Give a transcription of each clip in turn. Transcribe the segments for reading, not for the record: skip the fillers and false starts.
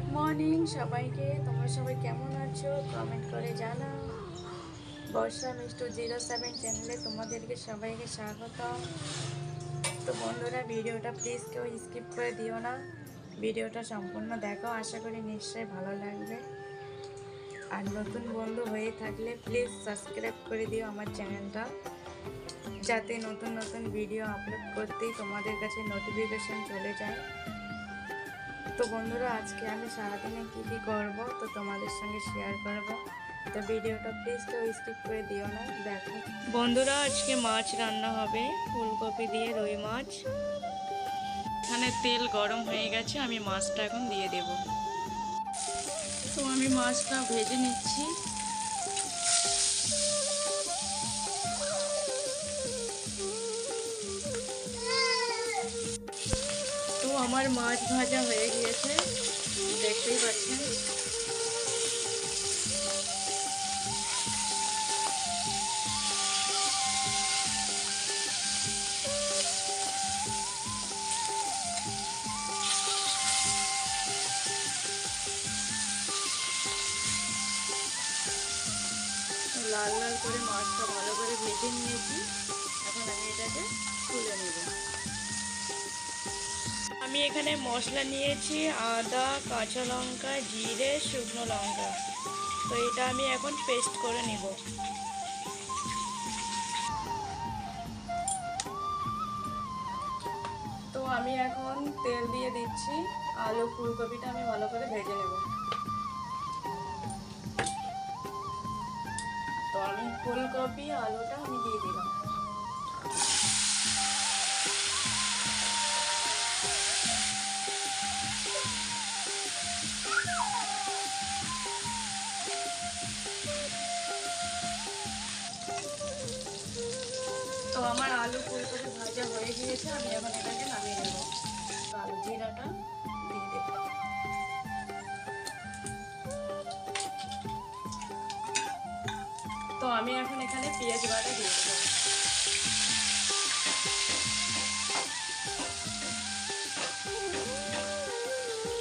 Good morning সবাইকে। তোমরা সবাই কেমন আছো কমেন্ট করে জানাও। বর্ষা মিষ্টু 07 চ্যানেলে তোমাদেরকে সবাইকে স্বাগত। তো বন্ধুরা, ভিডিওটা প্লিজ কেউ স্কিপ করে দিও না, ভিডিওটা সম্পূর্ণ দেখো, আশা করি নিশ্চয়ই ভালো লাগবে। আর নতুন বন্ধু হয়ে থাকলে প্লিজ সাবস্ক্রাইব করে দিও আমার চ্যানেলটা, যাতে নতুন নতুন ভিডিও আপলোড করতেই তোমাদের কাছে নোটিফিকেশন চলে যায়। তো বন্ধুরা, আজকে আমি সারাদিনে কী কী করবো তো তোমাদের সঙ্গে শেয়ার করব। তো ভিডিওটা প্লিজ কেউ স্কিপ করে দিও না, দেখো। বন্ধুরা, আজকে মাছ রান্না হবে, ফুলকপি দিয়ে রুই মাছ। এখানে তেল গরম হয়ে গেছে, আমি মাছটা এখন দিয়ে দেব। তো আমি মাছটা ভেজে নিচ্ছি। তো আমার মাছ ভাজা হয়ে গিয়েছে, দেখতেই পাচ্ছেন। লাল লাল করে মাছটা ভালো করে ভেজে নিয়েছি, এখন আমি এটাকে তুলে নেব। আমি এখানে মশলা নিয়েছি, আদা, কাঁচা লঙ্কা, জিরে, শুকনো লঙ্কা। তো এটা আমি এখন পেস্ট করে নেব। তো আমি এখন তেল দিয়ে দিচ্ছি, আলু ফুলকপিটা আমি ভালো করে ভেজে নেব। তো আমি ফুলকপি আলুটা আমি দিয়ে দিলাম। তো আমার আলু ফুলকপি ভাজা হয়ে গিয়েছে, আমি এখন এটাকে নামিয়ে নেব। তো আলু জিরাটা দিয়ে দেব। তো আমি এখন এখানে পেঁয়াজ বাটা দিয়ে দেবো।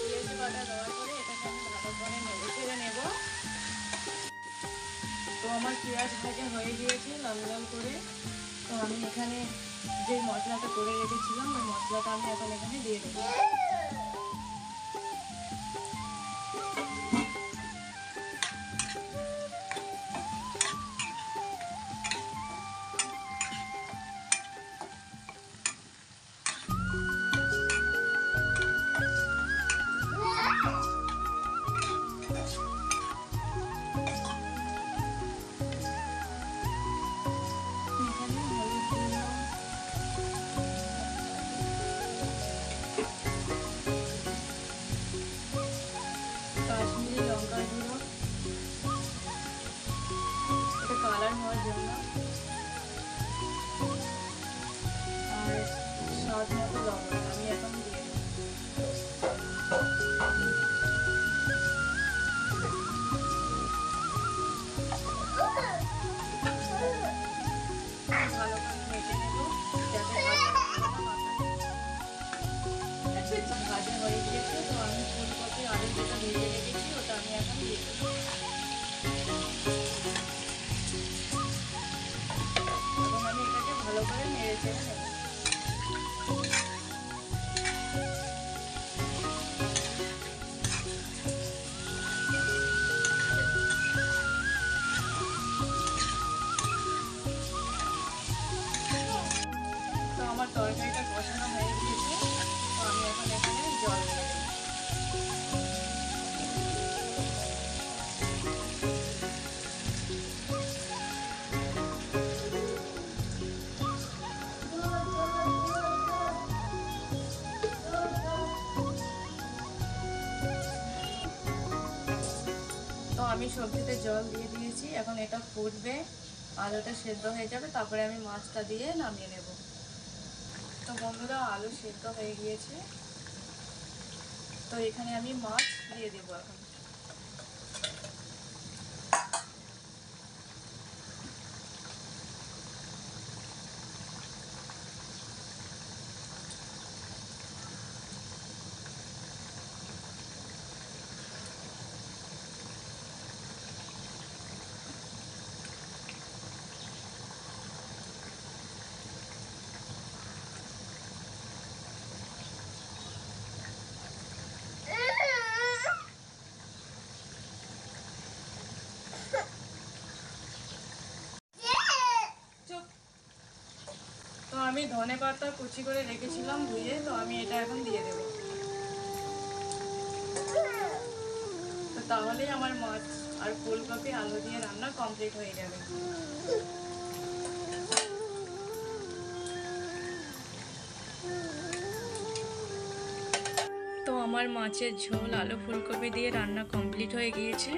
পেঁয়াজ বাটা দেওয়ার পরে এটাকে আমি ভালো করে নেড়ে চেড়ে নেব। তো আমার পেঁয়াজ ভাজা হয়ে গিয়েছে লাল লাল করে। তো আমি এখানে যে মশলাটা করে রেখেছিলাম, ওই মশলাটা আমি এখন এখানে দিয়ে দেবো। কাশ্মীরি লঙ্কার গুঁড়ো, এটা কালার হওয়ার জন্য। আর স্বাদ মতো লবণ আমি এখন দিয়ে দেবো। ভালো করে মেখে নেব, যাতে ভাজা হয়ে গিয়েছে। তো আমি ফুলকপি আলু যেটা ভেজে রেখেছি ওটা আমি এখন দিয়ে দেবো। এবং আমি এটাকে ভালো করে নেড়ে চেড়ে নেব। তো আমার তরকারিটা কষানো হয়ে গিয়েছে, তো আমি এখন এখানে জল দিয়ে দেবো। তো আমি সবজিতে জল দিয়ে দিয়েছি, এখন এটা ফুটবে, আলুটা সেদ্ধ হয়ে যাবে, তারপরে আমি মাছটা দিয়ে নামিয়ে নেব। তো বন্ধুরা, আলু সেদ্ধ হয়ে গিয়েছে, তো এখানে আমি মাছ দিয়ে দেবো এখন। তো আমি ধনে পাতা কুচি করে রেখেছিলাম ধুয়ে, তো আমি এটা এখন দিয়ে দেবো। তো তাহলেই আমার মাছ আর ফুলকপি আলু দিয়ে রান্না কমপ্লিট হয়ে যাবে। তো আমার মাছের ঝোল আলু ফুলকপি দিয়ে রান্না কমপ্লিট হয়ে গিয়েছে।